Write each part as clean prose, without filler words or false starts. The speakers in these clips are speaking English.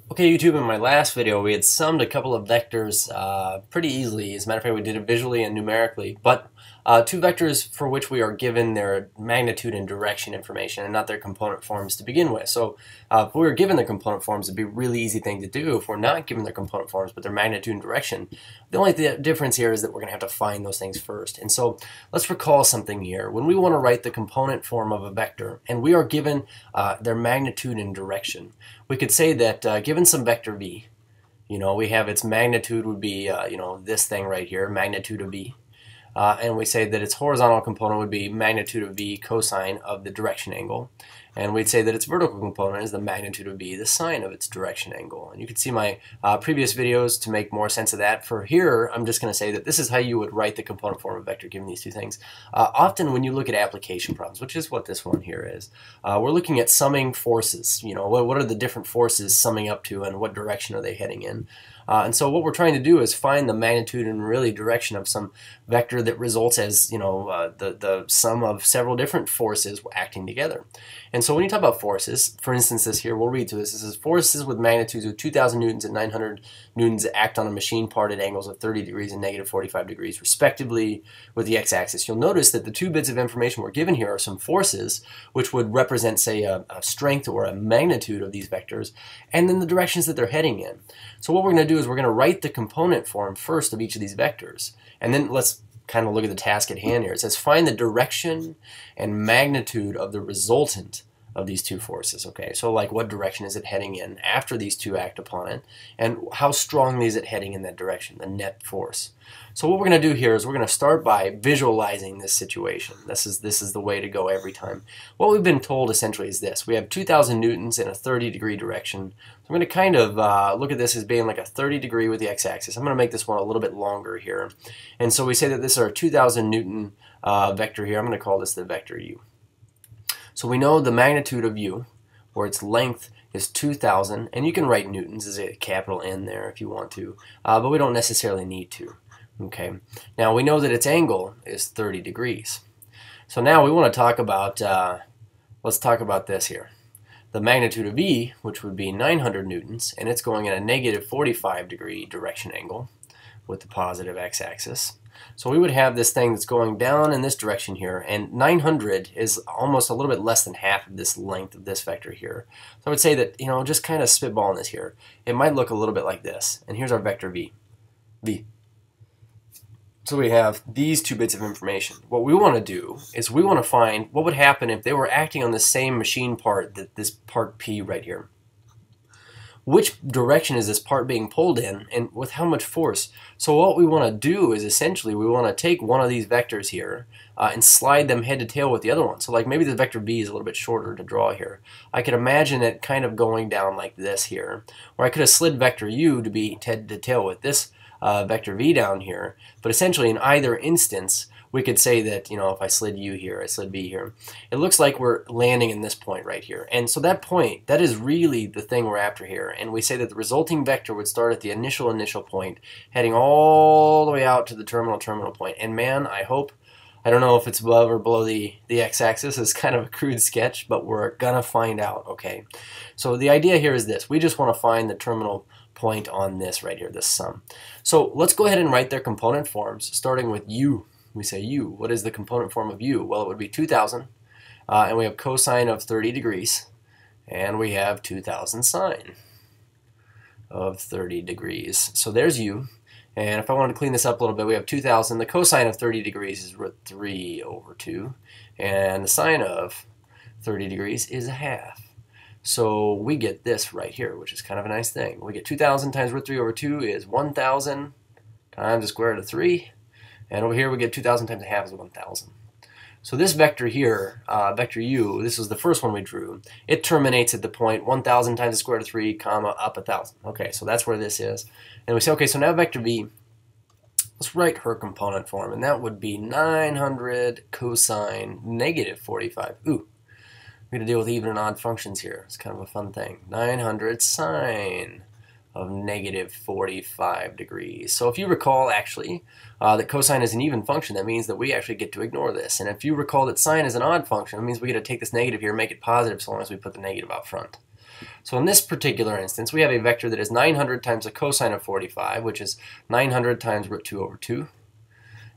Okay, YouTube, in my last video we had summed a couple of vectors pretty easily. As a matter of fact, we did it visually and numerically, but two vectors for which we are given their magnitude and direction information and not their component forms to begin with. So if we were given their component forms, it'd be a really easy thing to do. If we're not given their component forms but their magnitude and direction, the only difference here is that we're going to have to find those things first. And so let's recall something here. When we want to write the component form of a vector and we are given their magnitude and direction, we could say that given some vector v, we have its magnitude would be, this thing right here, magnitude of v. And we say that its horizontal component would be magnitude of v cosine of the direction angle. And we'd say that its vertical component is the magnitude of v, the sine of its direction angle. And you can see my previous videos to make more sense of that. For here, I'm just going to say that this is how you would write the component form of a vector given these two things. Often when you look at application problems, which is what this one here is, we're looking at summing forces. What are the different forces summing up to and what direction are they heading in? And so what we're trying to do is find the magnitude and really direction of some vector that results as the sum of several different forces acting together. And so when you talk about forces, for instance, this here, we'll read through this. This is forces with magnitudes of 2,000 newtons and 900 newtons act on a machine part at angles of 30 degrees and negative 45 degrees, respectively, with the x-axis. You'll notice that the two bits of information we're given here are some forces, which would represent, say, a strength or a magnitude of these vectors, and then the directions that they're heading in. So what we're going to do is we're going to write the component form first of each of these vectors, and then let's kind of look at the task at hand here. It says find the direction and magnitude of the resultant of these two forces. Okay, so like what direction is it heading in after these two act upon it, and how strongly is it heading in that direction, the net force. So what we're going to do here is we're going to start by visualizing this situation. This is the way to go every time. What we've been told essentially is this. We have 2,000 newtons in a 30-degree direction. So I'm going to kind of look at this as being like a 30 degree with the x-axis. I'm going to make this one a little bit longer here. And so we say that this is our 2,000 newton vector here. I'm going to call this the vector u. So we know the magnitude of u, or its length, is 2,000, and you can write newtons as a capital N there if you want to, but we don't necessarily need to. Okay. Now we know that its angle is 30 degrees. So now we want to talk about, let's talk about this here. The magnitude of E, which would be 900 newtons, and it's going at a negative 45 degree direction angle with the positive x-axis. So we would have this thing that's going down in this direction here, and 900 is almost a little bit less than half of this length of this vector here. So I would say that, just kind of spitballing this here, it might look a little bit like this. And here's our vector v. So we have these two bits of information. What we want to do is we want to find what would happen if they were acting on the same machine part, this part P right here. Which direction is this part being pulled in, and with how much force? So what we want to do is essentially we want to take one of these vectors here and slide them head to tail with the other one. So like maybe the vector B is a little bit shorter to draw here. I could imagine it kind of going down like this here, or I could have slid vector U to be head to tail with this vector v down here, but essentially in either instance we could say that, if I slid u here, I slid v here, it looks like we're landing in this point right here. And so that point, that is really the thing we're after here. And we say that the resulting vector would start at the initial point, heading all the way out to the terminal point. And man, I don't know if it's above or below the x-axis. It's kind of a crude sketch, but we're gonna find out, okay? So the idea here is this. We just want to find the terminal point on this right here, this sum. So let's go ahead and write their component forms, starting with u. We say u. What is the component form of u? Well, it would be 2,000, and we have cosine of 30 degrees, and we have 2,000 sine of 30 degrees. So there's u. And if I wanted to clean this up a little bit, we have 2,000. The cosine of 30 degrees is root 3 over 2. And the sine of 30 degrees is a half. So we get this right here, which is kind of a nice thing. We get 2,000 times root 3 over 2 is 1,000 times the square root of 3. And over here we get 2,000 times a half is 1,000. So this vector here, vector u, this was the first one we drew. It terminates at the point 1,000 times the square root of 3, comma, up 1,000. Okay, so that's where this is. And we say, okay, so now vector v, let's write her component form, and that would be 900 cosine negative 45. Ooh, we're going to deal with even and odd functions here. It's kind of a fun thing. 900 sine of negative 45 degrees. So if you recall, actually, that cosine is an even function, that means that we actually get to ignore this. And if you recall that sine is an odd function, it means we get to take this negative here and make it positive so long as we put the negative out front. So in this particular instance, we have a vector that is 900 times the cosine of 45, which is 900 times root 2 over 2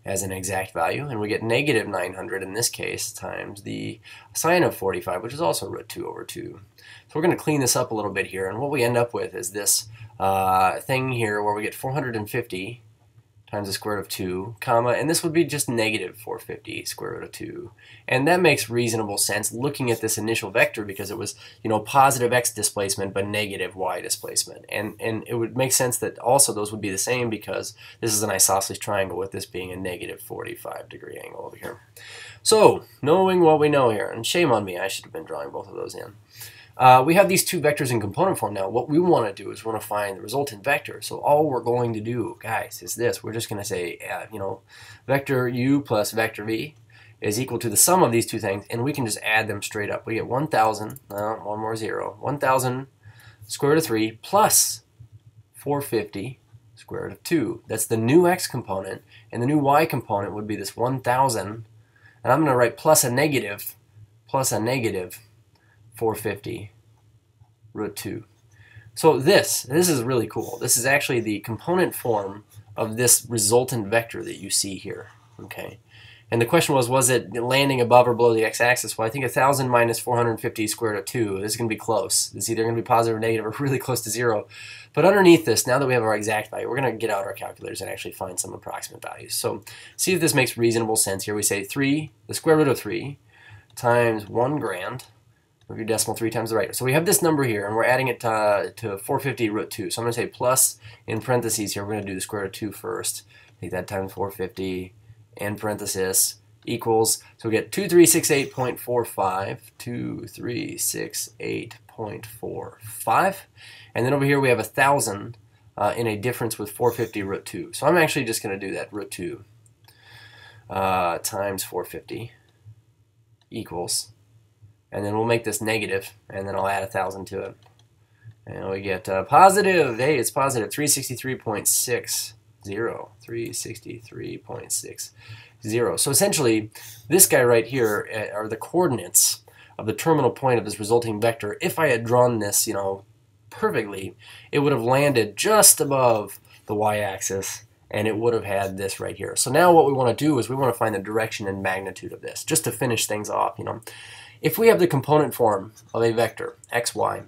as an exact value, and we get negative 900 in this case times the sine of 45, which is also root 2 over 2. So we're going to clean this up a little bit here, and what we end up with is this thing here where we get 450 times the square root of 2, comma, and this would be just negative 450 square root of 2. And that makes reasonable sense looking at this initial vector because it was, positive x displacement but negative y displacement. And it would make sense that also those would be the same because this is an isosceles triangle with this being a negative 45-degree angle over here. So, knowing what we know here, and shame on me, I should have been drawing both of those in. We have these two vectors in component form now. What we want to do is we want to find the resultant vector. So all we're going to do, guys, is this. We're just going to say, vector u plus vector v is equal to the sum of these two things, and we can just add them straight up. We get 1,000, one more zero, 1,000 square root of 3 plus 450 square root of 2. That's the new x component, and the new y component would be this 1,000, and I'm going to write plus a negative 450 root 2. So this is really cool. This is actually the component form of this resultant vector that you see here. Okay, and the question was it landing above or below the x-axis? Well, I think 1,000 minus 450 square root of 2. This is going to be close. It's either going to be positive or negative or really close to 0. But underneath this, now that we have our exact value, we're going to get out our calculators and actually find some approximate values. So see if this makes reasonable sense here. We say the square root of 3 times 1 grand. Move your decimal 3 times the right. So we have this number here, and we're adding it to 450 root 2. So I'm going to say plus in parentheses here. We're going to do the square root of 2 first. Take that times 450 in parenthesis equals. So we get 2368.45. 2368.45. And then over here we have 1,000 in a difference with 450 root 2. So I'm actually just going to do that root 2 times 450 equals. And then we'll make this negative, and then I'll add 1,000 to it. And we get positive, hey, it's positive, 363.60. 363.60. So essentially, this guy right here are the coordinates of the terminal point of this resulting vector. If I had drawn this, perfectly, it would have landed just above the y-axis, and it would have had this right here. So now what we want to do is we want to find the direction and magnitude of this, just to finish things off, If we have the component form of a vector, x, y,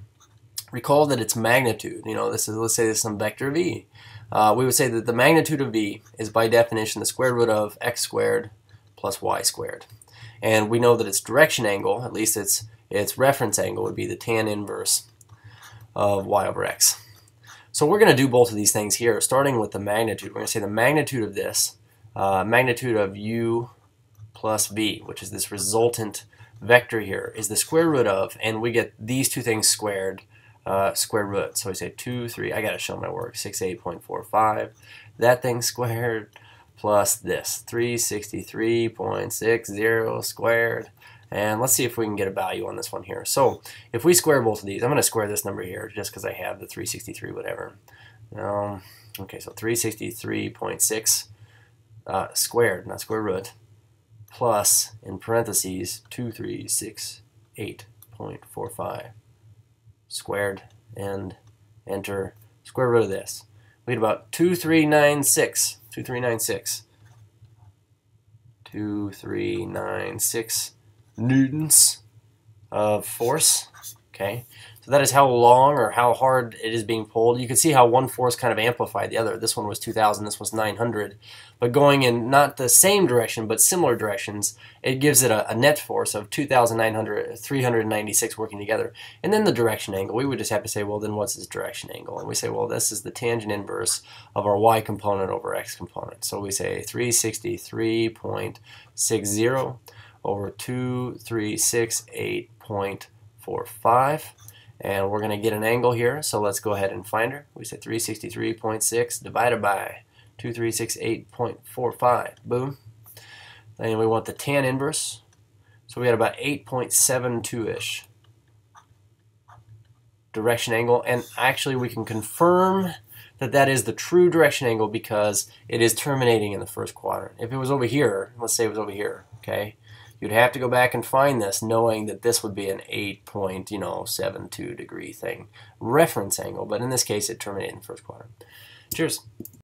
recall that its magnitude, let's say this is some vector v. We would say that the magnitude of v is by definition the square root of x squared plus y squared. And we know that its direction angle, at least its reference angle, would be the tan inverse of y over x. So we're going to do both of these things here, starting with the magnitude. We're going to say the magnitude of this, magnitude of u plus v, which is this resultant vector here, is the square root of, and we get these two things squared, square root. So we say 2, 3, I got to show my work, 68.45, that thing squared, plus this, 363.60 squared. And let's see if we can get a value on this one here. So if we square both of these, I'm going to square this number here just because I have the 363 whatever. Okay, so 363.6 squared, not square root, plus, in parentheses, 2368.45 squared, and enter square root of this. We get about 2396 newtons of force. Okay, so that is how long or how hard it is being pulled. You can see how one force kind of amplified the other. This one was 2,000, this was 900. But going in not the same direction but similar directions, it gives it a net force of 396 working together. And then the direction angle, we would just have to say, well, then what's its direction angle? And we say, well, this is the tangent inverse of our y component over x component. So we say 363.60 over 2368.45. And we're going to get an angle here, so let's go ahead and find her. We say 363.6 divided by 2368.45. Boom. And we want the tan inverse. So we got about 8.72-ish direction angle. And actually we can confirm that that is the true direction angle because it is terminating in the first quadrant. If it was over here, let's say it was over here, okay, you'd have to go back and find this, knowing that this would be an 8.72 degree thing, reference angle, but in this case it terminated in the first quadrant. Cheers.